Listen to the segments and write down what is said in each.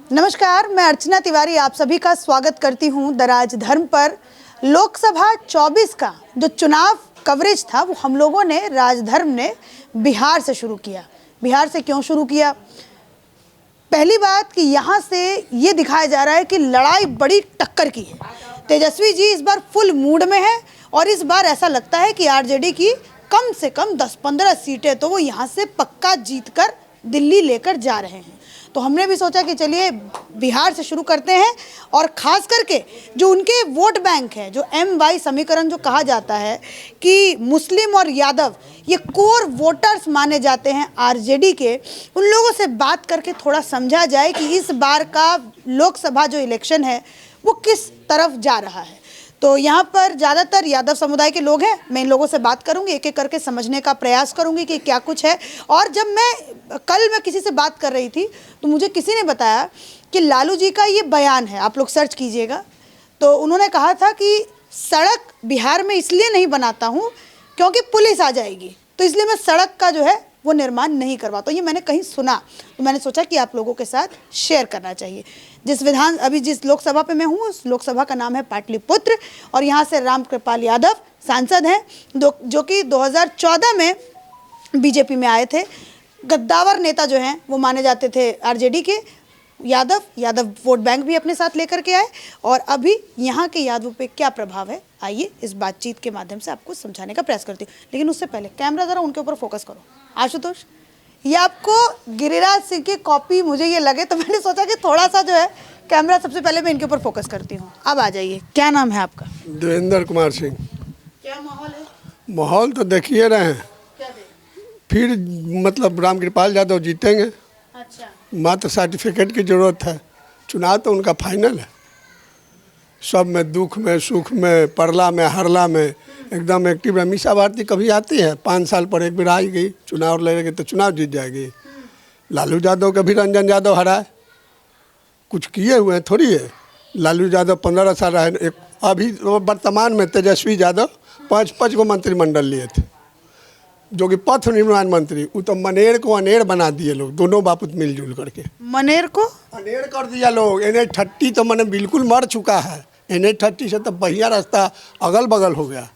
नमस्कार, मैं अर्चना तिवारी आप सभी का स्वागत करती हूं द राजधर्म पर। लोकसभा 24 का जो चुनाव कवरेज था वो हम लोगों ने राजधर्म ने बिहार से शुरू किया। बिहार से क्यों शुरू किया? पहली बात कि यहाँ से ये दिखाया जा रहा है कि लड़ाई बड़ी टक्कर की है। तेजस्वी जी इस बार फुल मूड में है और इस बार ऐसा लगता है कि आरजेडी की कम से कम 10-15 सीटें तो वो यहाँ से पक्का जीतकर दिल्ली लेकर जा रहे हैं। तो हमने भी सोचा कि चलिए बिहार से शुरू करते हैं और ख़ास करके जो उनके वोट बैंक है, जो MY समीकरण जो कहा जाता है कि मुस्लिम और यादव ये कोर वोटर्स माने जाते हैं आरजेडी के, उन लोगों से बात करके थोड़ा समझा जाए कि इस बार का लोकसभा जो इलेक्शन है वो किस तरफ जा रहा है। तो यहाँ पर ज़्यादातर यादव समुदाय के लोग हैं। मैं इन लोगों से बात करूँगी, एक एक करके समझने का प्रयास करूँगी कि क्या कुछ है। और जब मैं किसी से बात कर रही थी तो मुझे किसी ने बताया कि लालू जी का ये बयान है, आप लोग सर्च कीजिएगा, तो उन्होंने कहा था कि सड़क बिहार में इसलिए नहीं बनाता हूँ क्योंकि पुलिस आ जाएगी, तो इसलिए मैं सड़क का जो है वो निर्माण नहीं करवाता। ये मैंने कहीं सुना, तो मैंने सोचा कि आप लोगों के साथ शेयर करना चाहिए। जिस लोकसभा पे मैं हूँ उस लोकसभा का नाम है पाटलिपुत्र और यहाँ से रामकृपाल यादव सांसद हैं जो कि 2014 में बीजेपी में आए थे। गद्दावर नेता जो हैं वो माने जाते थे आरजेडी के। यादव वोट बैंक भी अपने साथ लेकर के आए और अभी यहाँ के यादवों पे क्या प्रभाव है, आइए इस बातचीत के माध्यम से आपको समझाने का प्रयास करती हूँ। लेकिन उससे पहले कैमरा ज़रा उनके ऊपर फोकस करो। आशुतोष, ये आपको गिरिराज सिंह की कॉपी मुझे ये लगे, तो मैंने सोचा कि थोड़ा सा जो है कैमरा सबसे पहले मैं इनके ऊपर फोकस करती हूँ। अब आ जाइए, क्या नाम है आपका? देवेंद्र कुमार सिंह। क्या माहौल है? माहौल तो देखिए रहे हैं, फिर मतलब रामकृपाल यादव जीतेंगे। अच्छा, मात्र सर्टिफिकेट की जरूरत है। चुनाव तो उनका फाइनल है। सब में, दुख में, सुख में, परला में, हरला में एकदम एक्टिव है। मीसा भारती कभी आती है, 5 साल पर एक बार आई गई, चुनाव लड़ेगी तो चुनाव जीत जाएगी। लालू यादव कभी रंजन यादव हराए, कुछ किए हुए हैं थोड़ी है। लालू यादव 15 साल रहे। अभी वर्तमान में तेजस्वी यादव 5 गो मंत्रिमंडल लिए थे, जो कि पथ निर्माण मंत्री। वो तो मनेर को अनेर बना दिए लोग, दोनों बापूत मिलजुल करके। मनेर को अनेर कर दिया लोग। NH-30 तो मैंने बिल्कुल मर चुका है। NH-30 से तो बढ़िया रास्ता अगल बगल हो गया।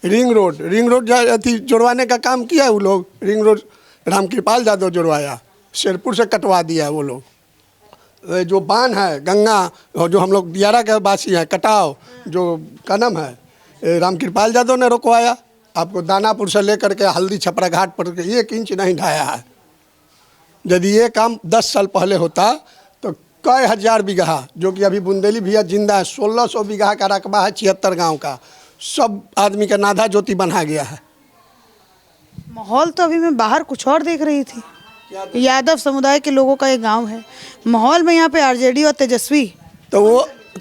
रिंग रोड अथी जोड़वाने का काम किया है वो लोग। रिंग रोड रामकृपाल यादव जोड़वाया, शेरपुर से कटवा दिया वो लोग। जो बांध है गंगा, जो हम लोग दियारा के वासी हैं, कटाव जो का नाम है, रामकृपाल यादव ने रोकवाया। आपको दानापुर से लेकर के हल्दी छपरा घाट पर 1 इंच नहीं ढाया है। यदि ये काम 10 साल पहले होता तो कई हजार बीघा, जो कि अभी बुंदेली भैया जिंदा है, 1600 बीघा का रकबा है 76 गांव का, सब आदमी का नाधा ज्योति बना गया है। माहौल तो अभी मैं बाहर कुछ और देख रही थी। यादव समुदाय के लोगों का ये गांव है। माहौल में यहाँ पे आरजेडी और तेजस्वी, तो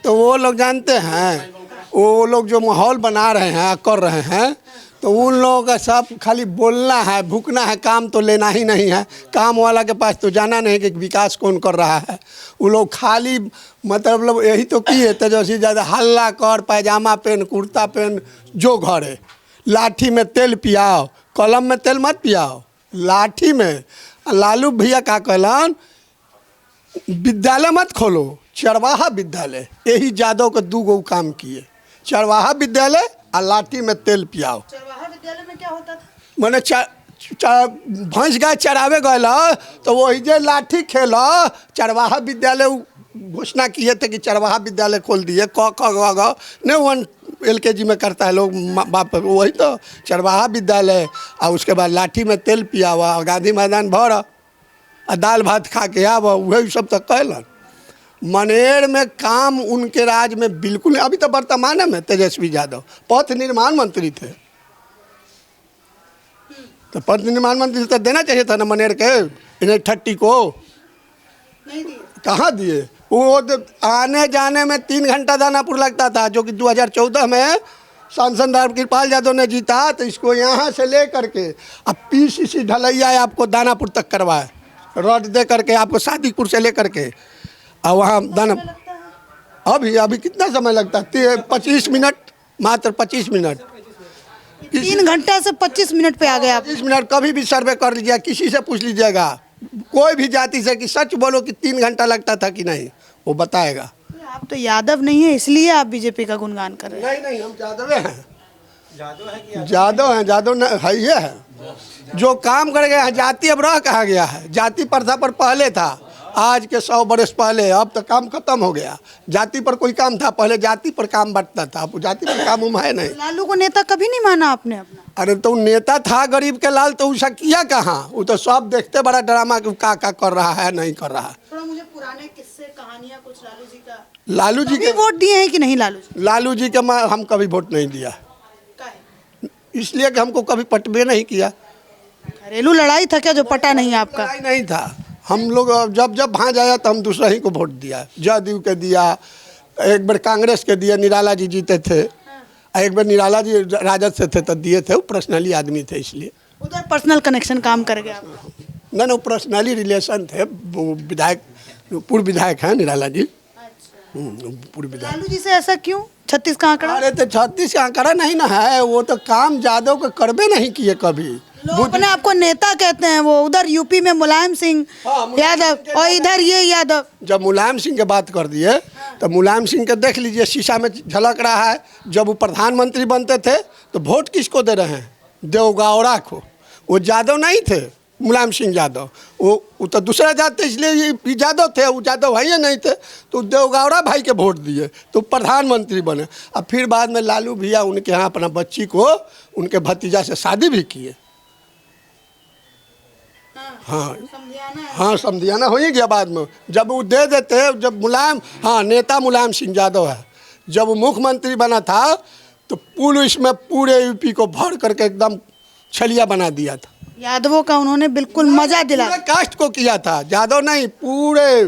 वो लोग जानते हैं, वो लोग जो माहौल बना रहे हैं, कर रहे हैं, तो उन लोगों का सब खाली बोलना है, भूकना है, काम तो लेना ही नहीं है। काम वाला के पास तो जाना नहीं कि विकास कौन कर रहा है। वो लोग खाली मतलब यही तो किए तेजस्वी ज़्यादा हल्ला कर, पैजामा पहन, कुर्ता पहन, जो घर है, लाठी में तेल पियाओ, कलम में तेल मत पियाओ, लाठी में। लालू भैया का कहलन, विद्यालय मत खोलो, चरवाहा विद्यालय। यही यादव के 2 गो काम किए, चरवाहा विद्यालय और लाठी में तेल पियाओ। चरवाहा विद्यालय में क्या होता था? मैंने भैंस गाय चरावे गए तो वही जे लाठी खेलो। चरवाहा विद्यालय घोषणा किए थे कि चरवाहा विद्यालय खोल दिए। क ने 1 LKG में करता है लोग बाप, वही तो चरवाहा विद्यालय। और उसके बाद लाठी में तेल पियावा, गांधी मैदान भर और दाल भात खा के आव, वही सब तो कहलन। मनेर में काम उनके राज में बिल्कुल नहीं। अभी तो वर्तमान में तेजस्वी यादव पथ निर्माण मंत्री थे, तो पथ निर्माण मंत्री तो देना चाहिए था ना मनेर के। NH-30 को नहीं दिए। कहाँ दिए? वो आने जाने में 3 घंटा दानापुर लगता था, जो कि 2014 में सांसद रामकृपाल यादव ने जीता। तो इसको यहाँ से ले करके अब PCC ढलैया आपको दानापुर तक करवाए, रड दे करके आपको शादीपुर से ले करके और वहाँ दाना। अभी कितना समय लगता है? 25 मिनट, मात्र 25 मिनट। 3 घंटा से 25 मिनट पे आ गए आप। 25 मिनट। कभी भी सर्वे कर लीजिएगा, किसी से पूछ लीजिएगा, कोई भी जाति से कि सच बोलो कि 3 घंटा लगता था कि नहीं, वो बताएगा। आप तो यादव नहीं है इसलिए आप बीजेपी का गुणगान कर रहे हैं। नहीं, हम यादव हैं। यादव है ये है जो काम कर गया है। जाति अब रह कहा गया है, जाति प्रथा पर पहले था, आज के 100 बरस पहले, अब तो काम खत्म हो गया। जाति पर कोई काम था, पहले जाति पर काम बंटता था, अब जाति पर काम उम है नहीं। लालू को नेता कभी नहीं माना आपने अपना? अरे तो नेता था गरीब के लाल, तो उसका किया कहाँ? वो तो सब देखते बड़ा ड्रामा कि का कर रहा है नहीं कर रहा है। थोड़ा मुझे पुराने किस्से कहानियां कुछ लालू जी का। लालू जी के वोट दिए हैं कि नहीं लालू जी? लालू जी के हम कभी वोट नहीं दिया, इसलिए कि हमको कभी पटबे नहीं किया। घरेलू लड़ाई था क्या जो पटा नहीं आपका? लड़ाई नहीं था, हम लोग जब भांज आया तो हम दूसरा ही को वोट दिया। जदयू के दिया, एक बार कांग्रेस के दिया, निराला जी जीते थे, एक बार निराला जी राजद से थे तो दिए थे, वो पर्सनली आदमी थे इसलिए। उधर पर्सनल कनेक्शन काम कर गया आपका? नहीं, वो पर्सनली रिलेशन थे। वो विधायक, पूर्व विधायक हैं निराला जी। पूर्व विधायक। लालू जी से ऐसा क्यों? 36 का आंकड़ा? अरे तो 36 का आंकड़ा नहीं ना है, वो तो काम यादव के करबे नहीं किए कभी। लोग अपने आपको नेता कहते हैं, वो उधर यूपी में मुलायम सिंह यादव और इधर ये यादव। जब मुलायम सिंह की बात कर दिए तो मुलायम सिंह के देख लीजिए, शीशा में झलक रहा है। जब वो प्रधानमंत्री बनते थे तो वोट किसको दे रहे हैं? देवगौड़ा को। वो यादव नहीं थे, मुलायम सिंह यादव, वो तो दूसरा जात थे, इसलिए ये यादव थे, वो यादव है नहीं थे, तो देवगौड़ा भाई के वोट दिए तो प्रधानमंत्री बने। अब फिर बाद में लालू भैया उनके यहाँ अपना बच्ची को उनके भतीजा से शादी भी किए। हाँ, समझियाना हो ही गया बाद में। जब वो दे देते, जब मुलायम, हाँ नेता मुलायम सिंह यादव है, जब वो मुख्यमंत्री बना था तो पुलिस में पूरे यूपी को भर करके एकदम छलिया बना दिया था। यादवों का उन्होंने बिल्कुल मजा दिला। पूरे कास्ट को किया था, यादव नहीं, पूरे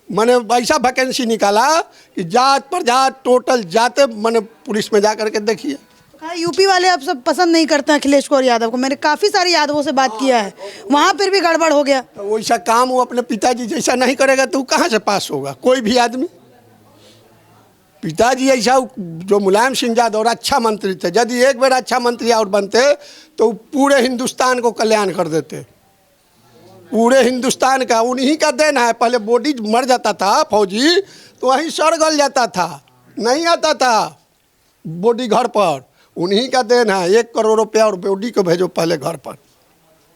मैंने ऐसा वैकेंसी निकाला कि जात पर जात टोटल जाते मैंने पुलिस में जा करके देखिए। यूपी वाले अब सब पसंद नहीं करते हैं अखिलेश को और यादव को। मैंने काफी सारे यादवों से बात किया है, वहां फिर भी गड़बड़ हो गया। तो वैसा काम वो अपने पिताजी जैसा नहीं करेगा तो कहाँ से पास होगा कोई भी आदमी? पिताजी ऐसा, जो मुलायम सिंह यादव अच्छा मंत्री थे, यदि एक बार अच्छा मंत्री और बनते तो पूरे हिंदुस्तान को कल्याण कर देते, पूरे हिंदुस्तान का। उन्हीं का देना है। पहले बॉडी मर जाता था फौजी तो वहीं सड़ गल जाता था, नहीं आता था बॉडी घर पर, उन्हीं का देन है। 1 करोड़ रुपया और बॉडी को भेजो पहले घर पर।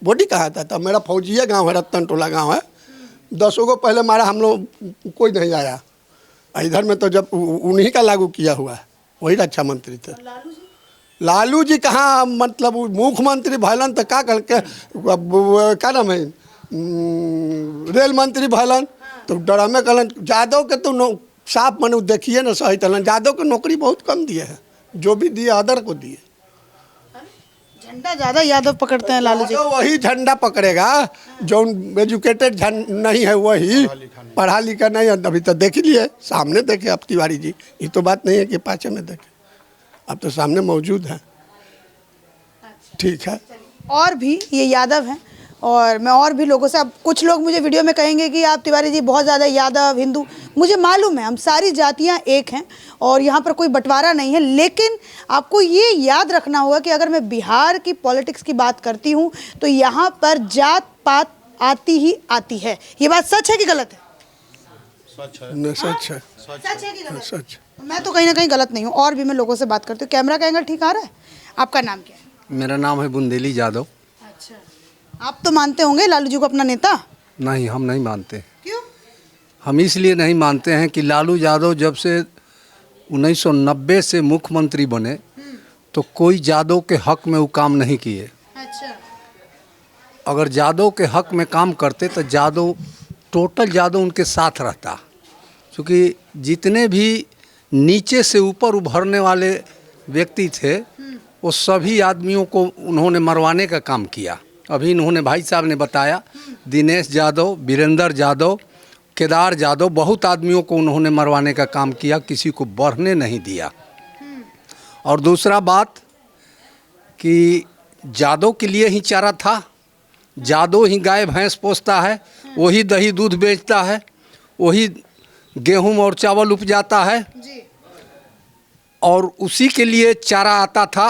बॉडी कहाँ आता था? मेरा फौजी गांव है, रतन टोला गांव है, 10 को पहले मारा हम लोग, कोई नहीं आया इधर में। तो जब उन्हीं का लागू किया हुआ है, वही रक्षा मंत्री थे। लालू जी कहाँ, मतलब मुख्यमंत्री भैलन तो क्या नाम है, रेल मंत्री भैलन तो ड्रामे कहलन। यादव के तो साफ मने देखिए ना, सही तलन यादव के नौकरी बहुत कम दिए है, जो भी दिए अदर को दिए। झंडा ज्यादा यादव पकड़ते हैं लालू जी। तो वही झंडा पकड़ेगा जो एजुकेटेड नहीं है, वही पढ़ा लिखा नहीं है। अभी तो देख लिए, सामने देखे अब तिवारी जी, ये तो बात नहीं है कि पाछे में देखे, अब तो सामने मौजूद है। ठीक है, और भी ये यादव हैं और मैं और भी लोगों से, अब कुछ लोग मुझे वीडियो में कहेंगे कि आप तिवारी जी बहुत ज़्यादा यादव हिंदू, मुझे मालूम है हम सारी जातियां एक हैं और यहाँ पर कोई बंटवारा नहीं है। लेकिन आपको ये याद रखना होगा कि अगर मैं बिहार की पॉलिटिक्स की बात करती हूँ तो यहाँ पर जात पात आती ही आती है। ये बात सच है कि गलत है? सच है। सच है कि गलत? सच। मैं तो कहीं ना कहीं गलत नहीं हूँ। और भी मैं लोगों से बात करती हूँ। कैमरा का एंगल ठीक आ रहा है? आपका नाम क्या है? मेरा नाम है बुंदेली यादव। अच्छा, आप तो मानते होंगे लालू जी को अपना नेता? नहीं, हम नहीं मानते। क्यों? हम इसलिए नहीं मानते हैं कि लालू यादव जब से 1990 से मुख्यमंत्री बने तो कोई यादव के हक में वो काम नहीं किए। अच्छा, अगर यादव के हक में काम करते तो यादव, टोटल यादव उनके साथ रहता, क्योंकि जितने भी नीचे से ऊपर उभरने वाले व्यक्ति थे वो सभी आदमियों को उन्होंने मरवाने का काम किया। अभी इन्होंने, भाई साहब ने बताया, दिनेश यादव, वीरेंद्र यादव, केदार यादव, बहुत आदमियों को उन्होंने मरवाने का काम किया, किसी को बढ़ने नहीं दिया। और दूसरा बात कि यादव के लिए ही चारा था, यादव ही गाय भैंस पोसता है, वही दही दूध बेचता है, वही गेहूं और चावल उपजाता है जी। और उसी के लिए चारा आता था,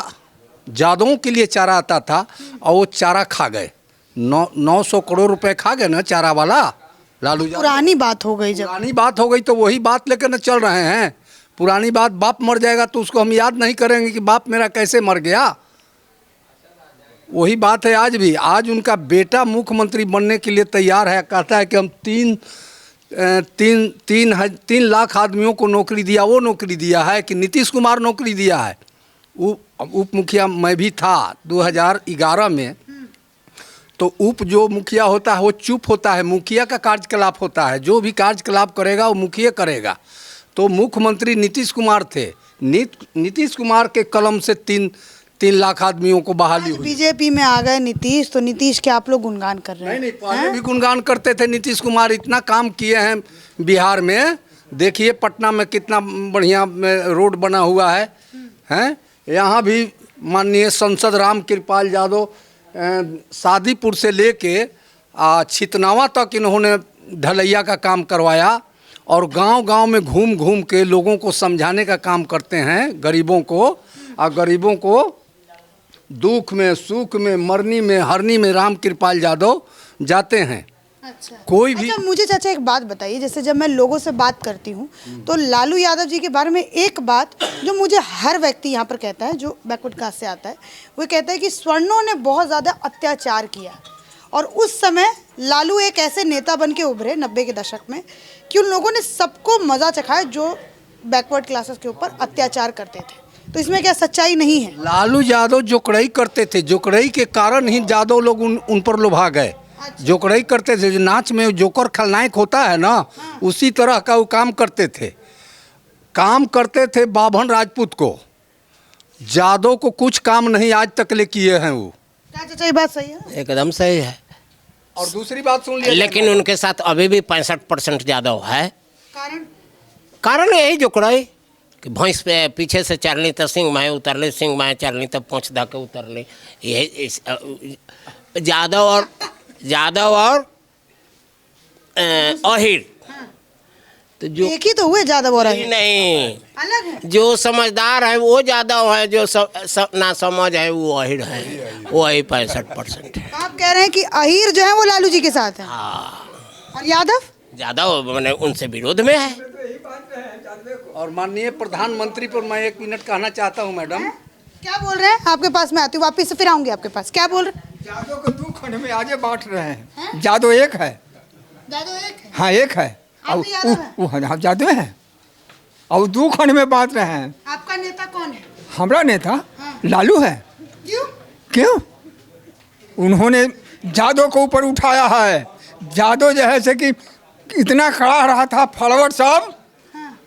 यादवों के लिए चारा आता था और वो चारा खा गए। 900 करोड़ रुपए खा गए ना चारा वाला लालू यादव। पुरानी बात हो गई जब। पुरानी बात हो गई तो वही बात लेकर न चल रहे हैं। पुरानी बात, बाप मर जाएगा तो उसको हम याद नहीं करेंगे कि बाप मेरा कैसे मर गया। वही बात है आज भी। आज उनका बेटा मुख्यमंत्री बनने के लिए तैयार है, कहता है कि हम तीन लाख आदमियों को नौकरी दिया। वो नौकरी दिया है कि नीतीश कुमार नौकरी दिया है। उप मुखिया मैं भी था 2011 में। तो उप जो मुखिया होता है वो चुप होता है, मुखिया का कार्यकलाप होता है। जो भी कार्यकलाप करेगा वो मुखिया करेगा। तो मुख्यमंत्री नीतीश कुमार थे। नीतीश कुमार के कलम से तीन लाख आदमियों को बहाली हुई। बीजेपी में आ गए नीतीश, तो नीतीश के आप लोग गुणगान कर रहे हैं? नहीं, पहले भी गुणगान करते थे। नीतीश कुमार इतना काम किए हैं बिहार में। देखिए पटना में कितना बढ़िया रोड बना हुआ है, हैं। यहाँ भी माननीय सांसद राम कृपाल यादव शादीपुर से लेके छितनावा तक इन्होंने ढलैया का काम करवाया। और गांव-गांव में घूम घूम के लोगों को समझाने का काम करते हैं, गरीबों को। और गरीबों को दुख में, सुख में, मरनी में, हरनी में राम कृपाल यादव जाते हैं। अच्छा, कोई भी। अच्छा, मुझे चाचा एक बात बताइए, जैसे जब मैं लोगों से बात करती हूँ तो लालू यादव जी के बारे में एक बात जो मुझे हर व्यक्ति यहाँ पर कहता है जो बैकवर्ड कास्ट से आता है, वो कहता है कि स्वर्णों ने बहुत ज़्यादा अत्याचार किया। और उस समय लालू एक ऐसे नेता बन के उभरे 90 के दशक में कि उन लोगों ने सबको मज़ा चखाया जो बैकवर्ड क्लासेस के ऊपर अत्याचार करते थे। तो इसमें क्या सच्चाई नहीं है? लालू यादव जोकड़ई करते थे। जोकड़ई के कारण ही यादव लोग उन पर लुभा गए। जोकड़ई करते थे। जो नाच में जोकर खलनायक होता है ना, उसी तरह का वो काम करते थे। काम करते थे बाभन राजपूत को। यादव को कुछ काम नहीं आज तक ले किए हैं वो। क्या चाचा ये बात सही है? एकदम सही है। और दूसरी बात सुन लीजिए, लेकिन उनके साथ अभी भी 65% यादव है। कारण यही जोकड़ाई कि भैंस पे पीछे से चलनी तो सिंह में उतरले, सिंह में चलनी तो पूँछ धा के उतरले। यही यादव और अहिर तो जो एक ही तो हुए यादव और अहिर। नहीं, अलग है। जो समझदार है वो यादव है, जो ना समझ है वो अहिर है। वही 65% है। आप कह रहे हैं कि अहिर जो है वो लालू जी के साथ है। हाँ, और यादव मैंने उनसे विरोध में है। और माननीय प्रधानमंत्री पर मैं 1 मिनट कहना चाहता हूँ मैडम। क्या बोल रहे हैं? आपके पास मैं आती हूँ, वापिस से फिर आऊंगी आपके पास। क्या बोल रहे हैं? जादव को 2 खंड में आगे बांट रहे हैं। जादव एक है। यादव एक है। हाँ एक है। आप भी यादव हैं? हम जादव हैं और 2 खंड में बांट रहे हैं। आपका नेता कौन है? हमारा नेता हाँ। लालू है। क्यों? उन्होंने जादव को ऊपर उठाया है। जादव जो है से कि इतना खड़ा रहा था फॉलोवर साहब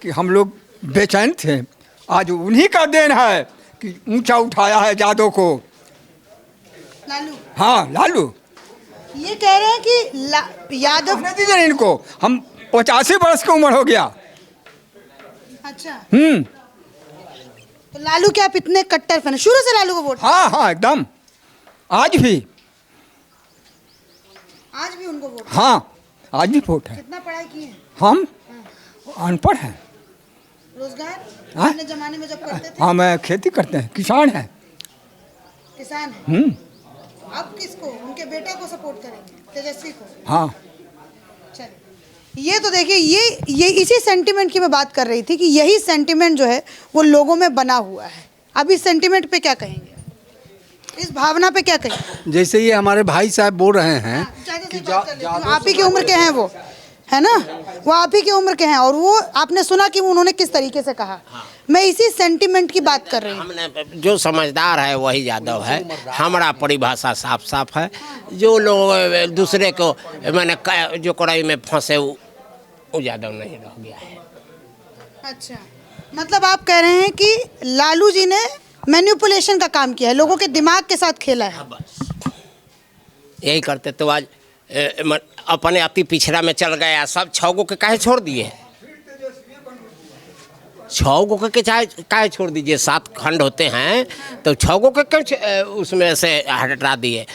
कि हम लोग बेचैन थे। आज उन्हीं का देन है कि ऊंचा उठाया है जादव को। लालू। हाँ लालू। ये कह रहे हैं कि यादव। कहने दीजिए इनको। हम 85 वर्ष की उम्र हो गया। अच्छा। तो लालू के आप इतने कट्टर फैन? शुरू से लालू को वोट? हाँ एकदम। आज भी उनको वोट? हाँ आज भी वोट है। कितना पढ़ाई की है? हम अनपढ़ हैं। रोजगार हाँ? अपने जमाने में जब करते थे? हाँ मैं खेती करते हैं, किसान हैं। किसान है। अब किसको? उनके बेटे को सपोर्ट करेंगे, तेजस्वी को? हाँ चलिए, ये तो देखिए, ये इसी सेंटिमेंट की मैं बात कर रही थी कि यही सेंटिमेंट जो है वो लोगों में बना हुआ है। अब इस सेंटिमेंट पे क्या कहेंगे? इस भावना पे क्या कहेंगे? जैसे ये हमारे भाई साहब बोल रहे हैं कि आप ही की उम्र के हैं वो, है ना? वो आप ही की उम्र के हैं और वो आपने सुना कि उन्होंने किस तरीके से कहा। मैं इसी सेंटिमेंट की बात कर रही हूँ। हमने जो समझदार है वही यादव है। हमारा परिभाषा साफ साफ है। जो लोग दूसरे को मैंने जो कड़ाई में फंसे वो यादव नहीं रह गया है। अच्छा, मतलब आप कह रहे हैं कि लालू जी ने मैनिपुलेशन का काम किया है, लोगों के दिमाग के साथ खेला है। बस यही करते तो आज अपने अति पिछड़ा में चल गया। सब 6 गो के काहे छोड़ दिए? 6 गो के काहे छोड़ दीजिए? 7 खंड होते हैं तो 6 गो के क्यों उसमें से हटा दिए?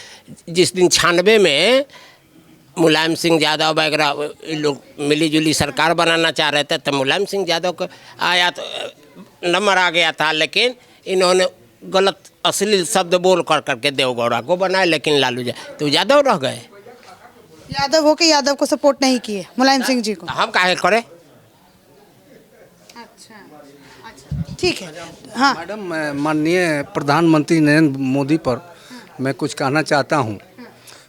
जिस दिन 96 में मुलायम सिंह यादव वगैरह लोग मिली-जुली सरकार बनाना चाह रहे थे तो मुलायम सिंह यादव को आया तो नंबर आ गया था, लेकिन इन्होंने गलत अश्लील शब्द बोल कर करके देवगौड़ा को बनाए, लेकिन लालू तो यादव रह गए। यादव हो के यादव को सपोर्ट नहीं किए, मुलायम सिंह जी को। हम काहे करे? अच्छा, ठीक है। हाँ मैडम, मैं माननीय प्रधानमंत्री नरेंद्र मोदी पर मैं कुछ कहना चाहता हूँ।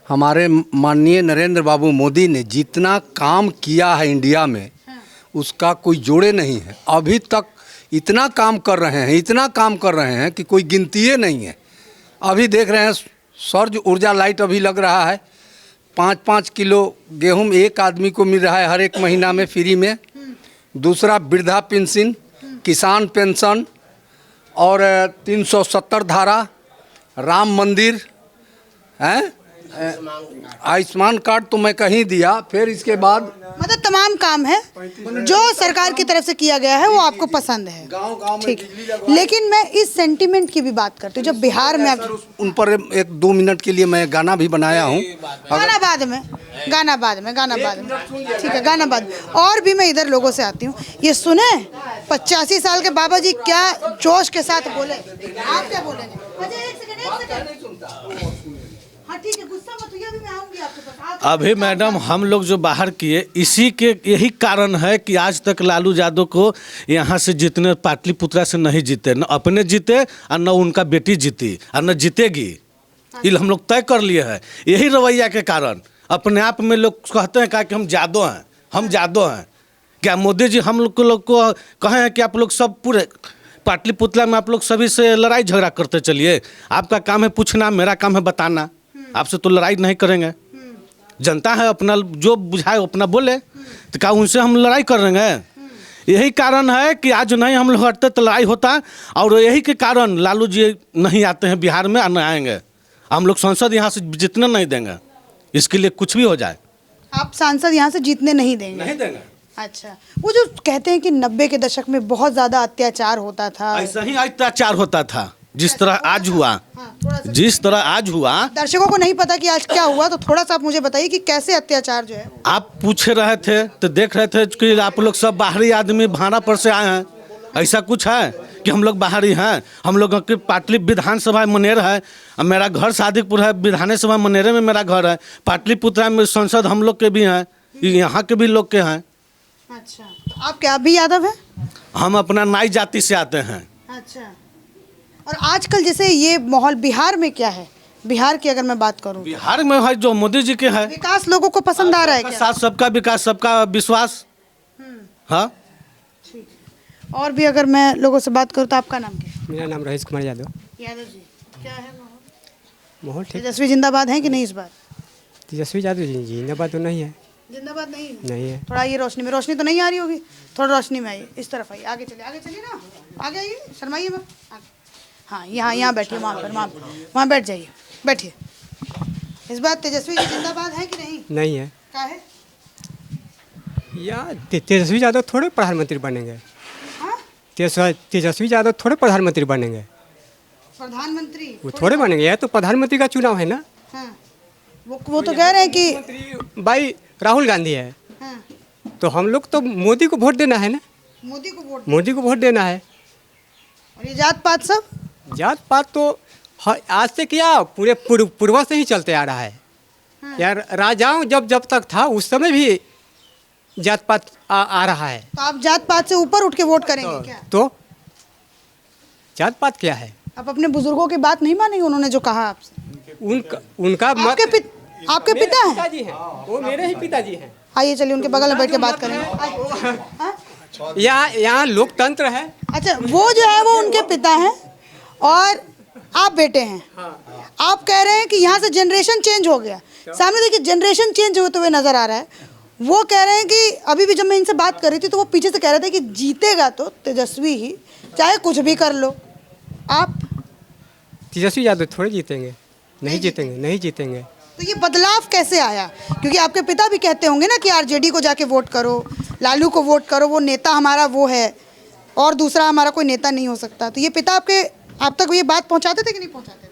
हमारे माननीय नरेंद्र बाबू मोदी ने जितना काम किया है इंडिया में, उसका कोई जोड़े नहीं है। अभी तक इतना काम कर रहे हैं, इतना काम कर रहे हैं कि कोई गिनती नहीं है। अभी देख रहे हैं सौर ऊर्जा लाइट अभी लग रहा है, 5-5 किलो गेहूं एक आदमी को मिल रहा है हर एक महीना में फ्री में। दूसरा वृद्धा पेंशन, किसान पेंशन और 370 धारा, राम मंदिर है, आयुष्मान कार्ड तो मैं कहीं दिया। फिर इसके बाद मतलब तमाम काम है जो सरकार की तरफ से किया गया है वो आपको पसंद है। गांव ठीक है, लेकिन मैं इस सेंटीमेंट की भी बात करती हूँ। जब बिहार में उन पर 1-2 मिनट के लिए मैं गाना भी बनाया हूँ। गाना बाद में, गाना बाद में, गाना बाद में, ठीक है, गाना बाद में। और भी मैं इधर लोगों से आती हूँ। ये सुने 85 साल के बाबा जी क्या जोश के साथ बोले, आप क्या बोलेंगे? अच्छा एक सेकंड। हाँ ठीक है, गुस्सा मत होइए, अभी मैं आऊंगी आपके पास। अभी मैडम हम लोग जो बाहर किए, इसी के यही कारण है कि आज तक लालू यादव को यहाँ से जितने पाटलिपुत्रा से नहीं जीते, न अपने जीते और न उनका बेटी जीती और न जीतेगी। ये हम लोग तय कर लिए हैं। यही रवैया के कारण अपने आप में लोग कहते हैं कि हम जादू हैं, हम जादू हैं। क्या मोदी जी हम लोग को कहे हैं कि आप लोग सब पूरे पाटलिपुत्रा में आप लोग सभी से लड़ाई झगड़ा करते चलिए? आपका काम है पूछना, मेरा काम है बताना। आपसे तो लड़ाई नहीं करेंगे। जनता है, अपना जो बुझाए अपना बोले, तो क्या उनसे हम लड़ाई करेंगे? यही कारण है कि आज नहीं हम लोग हटते तो लड़ाई होता। और यही के कारण लालू जी नहीं आते हैं बिहार में और नहीं आएंगे। हम लोग सांसद यहाँ से जीतने नहीं देंगे, इसके लिए कुछ भी हो जाए। आप सांसद यहाँ से जीतने नहीं देंगे? नहीं देंगे। अच्छा, वो जो कहते हैं कि 90 के दशक में बहुत ज़्यादा अत्याचार होता था, ऐसा ही अत्याचार होता था जिस तरह आज हुआ। हाँ, थोड़ा सा जिस तरह आज हुआ, दर्शकों को नहीं पता कि आज क्या हुआ, तो थोड़ा सा आप मुझे बताइए कि कैसे अत्याचार जो है। आप पूछ रहे थे तो देख रहे थे कि आप लोग सब बाहरी आदमी भाड़ा पर से आए हैं। ऐसा कुछ है कि हम लोग बाहरी हैं? हम लोगों की पाटली विधानसभा मनेर है, मेरा घर सादिकपुर है, विधानसभा मनेरे में मेरा घर है। पाटलिपुत्रा में संसद हम लोग के भी हैं, यहाँ के भी लोग के हैं। अच्छा, तो आप क्या भी यादव हैं? हम अपना नाई जाति से आते हैं। अच्छा, और आजकल जैसे ये माहौल बिहार में क्या है? बिहार की अगर मैं बात करूं, बिहार में है जो मोदी जी के है, विकास लोगों को पसंद आ रहा है सबका क्या? साथ, सबका विकास, सबका विश्वास। हाँ, और भी अगर मैं लोगों से बात करूं तो आपका नाम क्या है? मेरा नाम रहीश कुमार यादव। यादव जी, क्या है माहौल ठीक। तेजस्वी जिंदाबाद है कि नहीं इस बार? तेजस्वी यादव जी जिंदाबाद तो नहीं है। जिंदाबाद नहीं है? नहीं है। थोड़ा ये रोशनी में, रोशनी तो नहीं आ रही होगी, थोड़ा रोशनी में आइए, इस तरफ आइए, आगे चलिए ना, आगे आइए, शर्माइए मत, आगे। हाँ, यहाँ बैठिए, वहाँ बैठ जाइए, बैठिए। इस बार तेजस्वी जी जिंदाबाद है कि नहीं? नहीं है। क्या है? या तेजस्वी यादव थोड़े प्रधानमंत्री बनेंगे। हाँ? तेजस्वी यादव थोड़े प्रधानमंत्री बनेंगे। प्रधानमंत्री वो थोड़े बनेंगे, यह तो प्रधानमंत्री का चुनाव है ना। हाँ, वो तो कह रहे हैं कि भाई राहुल गांधी है, हाँ, तो हम लोग तो मोदी को वोट देना है ना। मोदी को वोट देना है। और ये जात पात सब जात पात तो आज से क्या पूरे पूर्वज से ही चलते आ रहा है। यार राजाओं जब तक था उस समय भी जात पात आ रहा है। तो आप जात पात से ऊपर उठ के वोट करेंगे क्या? तो जात पात क्या है? आप अपने बुजुर्गों की बात नहीं मानेंगे? उन्होंने जो कहा आपसे, उनका आपके पिता हैं? पिताजी हैं, वो मेरे ही पिताजी हैं। आइए चलिए उनके बगल में बैठ के बात करेंगे। यहाँ लोकतंत्र है। अच्छा, वो जो है वो उनके पिता हैं और आप बेटे हैं। आप कह रहे हैं कि यहाँ से जनरेशन चेंज हो गया। सामने देखिए जनरेशन चेंज होते हुए नजर आ रहा है। वो कह रहे हैं कि अभी भी जब मैं इनसे बात कर रही थी तो वो पीछे से कह रहे थे कि जीतेगा तो तेजस्वी ही, चाहे कुछ भी कर लो। आप तेजस्वी यादव थोड़े जीतेंगे, नहीं जीतेंगे। तो ये बदलाव कैसे आया? क्योंकि आपके पिता भी कहते होंगे ना कि आरजेडी को जाके वोट करो, लालू को वोट करो, वो नेता हमारा वो है और दूसरा हमारा कोई नेता नहीं हो सकता। तो ये पिता आप तक ये बात पहुंचाते थे कि नहीं पहुंचाते थे?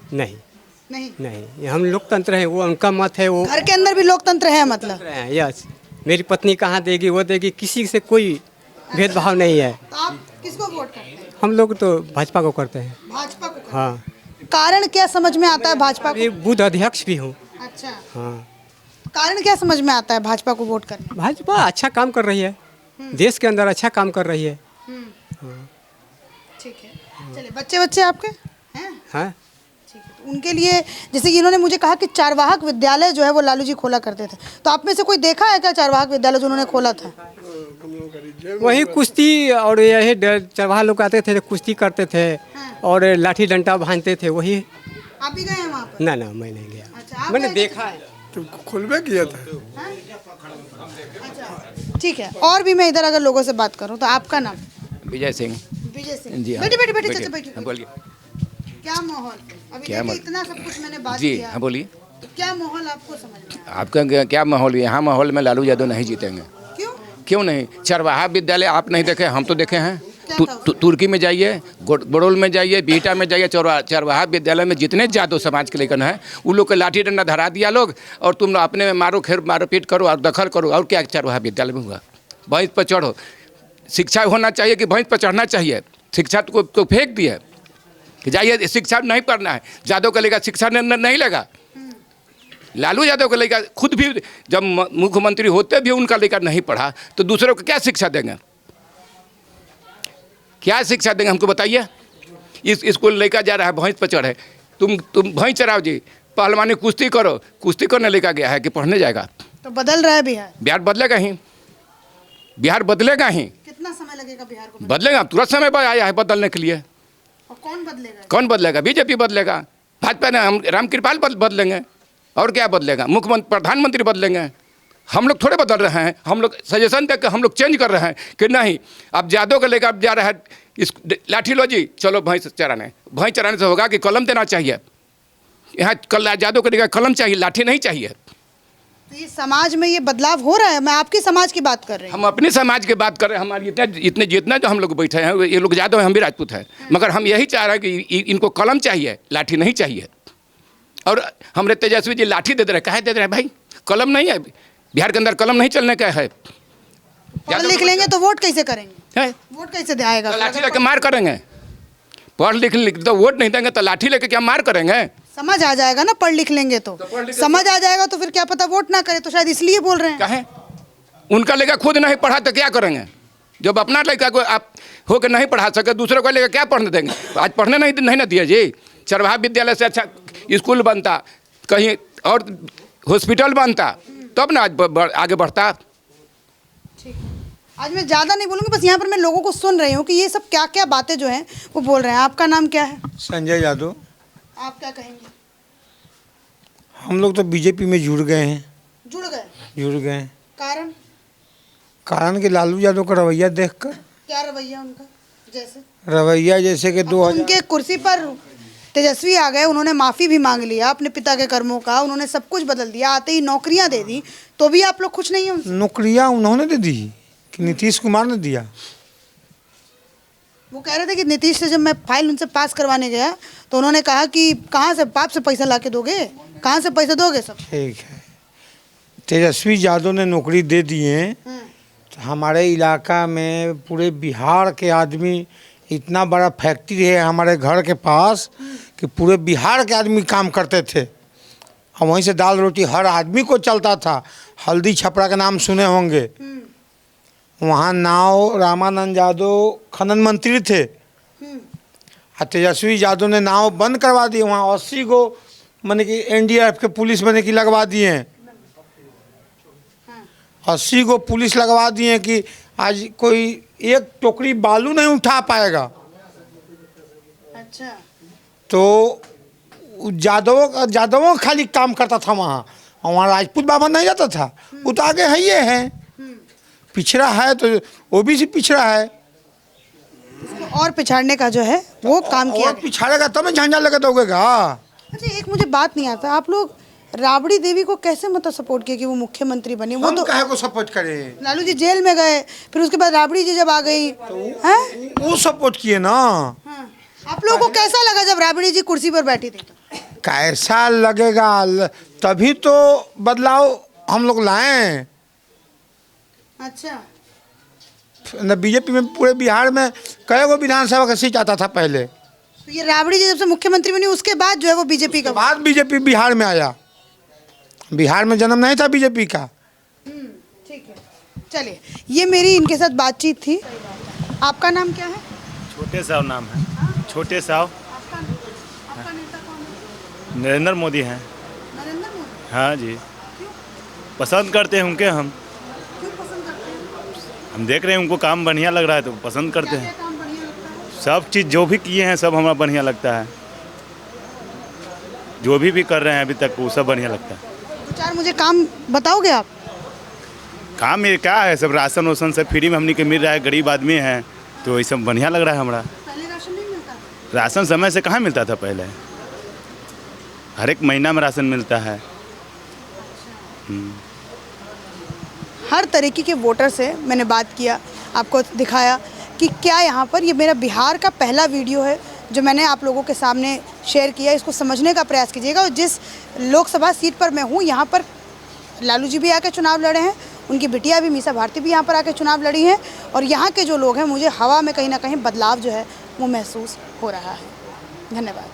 नहीं, हम लोकतंत्र है, वो उनका मत है। वो घर के अंदर भी लोकतंत्र है, मतलब यस। मेरी पत्नी कहाँ देगी वो देगी, किसी से कोई भेदभाव नहीं है। तो आप किसको वोट करते हैं? हम लोग तो भाजपा को करते हैं। भाजपा को करते हैं। हाँ, कारण क्या समझ में आता है भाजपा को? अभी बूथ अध्यक्ष भी हूँ। अच्छा, हाँ, कारण क्या समझ में आता है भाजपा को वोट करने? भाजपा अच्छा काम कर रही है, देश के अंदर अच्छा काम कर रही है। ठीक है, चलिए बच्चे बच्चे आपके हैं? हाँ, ठीक है, तो उनके लिए जैसे कि इन्होंने मुझे कहा कि चारवाहक विद्यालय जो है वो लालू जी खोला करते थे, तो आप में से कोई देखा है क्या चारवाहक विद्यालय जो उन्होंने खोला था? वही कुश्ती और यही चरवाहा लोग आते थे, कुश्ती करते थे और लाठी डंडा बांधते थे, वही। आप भी गए हैं वहाँ पर? ना मैं नहीं गया। अच्छा, आप मैंने गए थे? देखा है। तो खुलबे किया था। ठीक है, और भी मैं इधर अगर लोगों से बात करूं तो आपका नाम? विजय सिंह। विजय सिंह। जी हाँ। बैठिए बैठिए बैठिए बैठिए। चाचा बैठिए। हाँ, बोलिए। क्या माहौल अभी क्या देखिए, माहौल? इतना सब कुछ मैंने बात जी किया, हाँ, बोलिए। तो क्या माहौल आपको समझ में आया? आपका क्या माहौल है? यहाँ माहौल में लालू यादव नहीं जीतेंगे। क्यों? क्यों नहीं? चरवाहा विद्यालय आप नहीं देखे, हम तो देखे हैं। क्या था तुर्की में जाइए, बड़ोल में जाइए, बीटा में जाइए, चरवाहा विद्यालय में जितने जादव समाज के लेकर हैं उन लोग को लाठी डंडा धरा दिया लोग, और तुम अपने में मारो खेर मारो पीट करो और दखल करो। और क्या चरवाहा विद्यालय में हुआ? भैंस पर चढ़ो। शिक्षा होना चाहिए कि भैंस पर चढ़ना चाहिए? शिक्षा तो फेंक दी है कि जाइए शिक्षा नहीं पढ़ना है। यादव का लेगा शिक्षा नहीं लेगा। लालू यादव का लेकर खुद भी जब मुख्यमंत्री होते भी उनका लेकर नहीं पढ़ा तो दूसरों को क्या शिक्षा देंगे? क्या शिक्षा देंगे हमको बताइए? इस स्कूल लेकर जा रहा है भैंस पर चढ़े, तुम भैंस चराओ जी, पहलवानी कुश्ती करो, कुश्ती करने लेकर गया है कि पढ़ने जाएगा? तो बदल रहा है बिहार, बिहार बदलेगा ही, बिहार बदलेगा ही। कितना समय लगेगा बिहार को? बदलेगा, तुरंत समय पर आया है बदलने के लिए। और कौन बदलेगा? कौन बदलेगा? बीजेपी बदलेगा, भाजपा ने हम रामकृपाल बदलेंगे, और क्या बदलेगा? मुख्यमंत्री प्रधानमंत्री बदलेंगे। हम लोग थोड़े बदल रहे हैं, हम लोग सजेशन देकर हम लोग चेंज कर रहे हैं कि नहीं अब यादव को लेकर जा रहा है इस लाठी लो जी, चलो भैंस चराने से होगा कि कलम देना चाहिए? यहाँ यादव को लेकर कलम चाहिए, लाठी नहीं चाहिए। तो ये समाज में ये बदलाव हो रहा है? मैं आपकी समाज की बात कर रही हूँ। हम अपने समाज की बात कर रहे हैं। हमारे इतने जितना जो हम लोग बैठे हैं ये लोग यादव हैं, हम भी राजपूत हैं, मगर हम यही चाह रहे हैं कि इनको कलम चाहिए, लाठी नहीं चाहिए। और हमरे तेजस्वी जी लाठी दे रहे हैं, काहे दे रहे हैं भाई? कलम नहीं है बिहार के अंदर, कलम नहीं चलने का है। पढ़ लिख लेंगे तो वोट कैसे करेंगे? है? वोट कैसे आएगा? तो लाठी लेके मार करेंगे? पढ़ लिख तो वोट नहीं देंगे तो लाठी लेके क्या मार करेंगे? समझ आ जाएगा ना, पढ़ लिख लेंगे तो समझ आ जाएगा, तो फिर क्या पता वोट ना करे, तो शायद इसलिए बोल रहे हैं। काहे? उनका लेकर खुद नहीं पढ़ा तो क्या करेंगे? जब अपना लड़का को आप होकर नहीं पढ़ा सके दूसरों को लेकर क्या पढ़ने देंगे? आज पढ़ने नहीं ना दिया जी। चरवाहा विद्यालय से अच्छा स्कूल बनता, कहीं और हॉस्पिटल बनता, तब ना आज आगे बढ़ता। ठीक है, आज मैं ज़्यादा नहीं बोलूँगी, बस यहाँ पर मैं लोगों को सुन रही हूँ कि ये सब क्या क्या बातें जो हैं वो बोल रहे हैं। आपका नाम क्या है? संजय यादव। आप क्या कहेंगे? हम लोग तो बीजेपी में जुड़ गए हैं। जुड़ गए? कारण? कारण कि लालू यादव का रवैया देखकर। क्या रवैया उनका? जैसे रवैया जैसे कि अब तो उनके कुर्सी पर तेजस्वी आ गए, उन्होंने माफ़ी भी मांग लिया अपने पिता के कर्मों का, उन्होंने सब कुछ बदल दिया, आते ही नौकरियां दे दी, तो भी आप लोग खुश नहीं हैं उनसे? नौकरियां उन्होंने दे दी कि नीतीश कुमार ने दिया? वो कह रहे थे कि नीतीश से जब मैं फाइल उनसे पास करवाने गया तो उन्होंने कहा कि कहाँ से बाप से पैसा ला के दोगे, कहाँ से पैसा दोगे? सब ठीक है, तेजस्वी यादव ने नौकरी दे दिए तो हमारे इलाका में पूरे बिहार के आदमी, इतना बड़ा फैक्ट्री है हमारे घर के पास कि पूरे बिहार के आदमी काम करते थे, और वहीं से दाल रोटी हर आदमी को चलता था। हल्दी छपरा का नाम सुने होंगे, वहाँ नाव रामानंद यादव खनन मंत्री थे, और तेजस्वी यादव ने नाव बंद करवा दी। वहाँ 80 गो माने कि NDRF के पुलिस माने कि लगवा दिए हैं, 80 गो पुलिस लगवा दिए कि आज कोई एक टोकरी बालू नहीं उठा पाएगा। अच्छा, तो यादवों खाली काम करता था वहाँ, और वहाँ राजपूत बाबा नहीं जाता था। वो तो आगे है, ये है पिछड़ा है तो OBC पिछड़ा है, और पिछाड़ने का जो है वो काम किया और पिछाड़ेगा तब झंडा लगा दोगेगा। अच्छा, एक मुझे बात नहीं आता, आप लोग राबड़ी देवी को कैसे मतलब सपोर्ट किया कि वो मुख्यमंत्री बनी? वो तो काहे को सपोर्ट करे? लालू जी जेल में गए, फिर उसके बाद राबड़ी जी जब आ गई हैं, वो सपोर्ट किए ना। आप लोगों को कैसा लगा जब राबड़ी जी कुर्सी पर बैठी थी? कैसा लगेगा? तभी तो बदलाव हम लोग लाए। अच्छा, न बीजेपी में पूरे बिहार में कई गो विधानसभा का सीट आता था पहले, तो ये राबड़ी जी जब से मुख्यमंत्री बनी उसके बाद जो है वो बीजेपी का बाद बीजेपी बिहार में आया, बिहार में जन्म नहीं था बीजेपी का। ठीक है, चलिए ये मेरी इनके साथ बातचीत थी। आपका नाम क्या है? छोटे साहब नाम है, छोटे साहब। आपका नेता कौन है? नरेंद्र मोदी हैं। नरेंद्र मोदी। हाँ जी, पसंद करते हैं उनके हम। क्यों पसंद करते हैं? हम देख रहे हैं उनको काम बढ़िया लग रहा है तो पसंद करते क्या हैं। काम बढ़िया लगता है? सब चीज़ जो भी किए हैं सब हमारा बढ़िया लगता है, जो भी कर रहे हैं अभी तक वो सब बढ़िया लगता है। दो चार मुझे काम बताओगे आप? काम ये क्या है, सब राशन वासन सब फ्री में हमने के मिल रहा है, गरीब आदमी हैं तो ये सब बढ़िया लग रहा है हमारा। पहले राशन नहीं मिलता था? राशन समय से कहाँ मिलता था पहले, हर एक महीना में राशन मिलता है। हर तरीके के वोटर से मैंने बात किया, आपको दिखाया कि क्या यहाँ पर, ये मेरा बिहार का पहला वीडियो है जो मैंने आप लोगों के सामने शेयर किया। इसको समझने का प्रयास कीजिएगा। और जिस लोकसभा सीट पर मैं हूँ यहाँ पर लालू जी भी आके चुनाव लड़े हैं, उनकी बिटिया भी मीसा भारती भी यहाँ पर आके चुनाव लड़ी हैं। और यहाँ के जो लोग हैं, मुझे हवा में कहीं ना कहीं बदलाव जो है वो महसूस हो रहा है। धन्यवाद।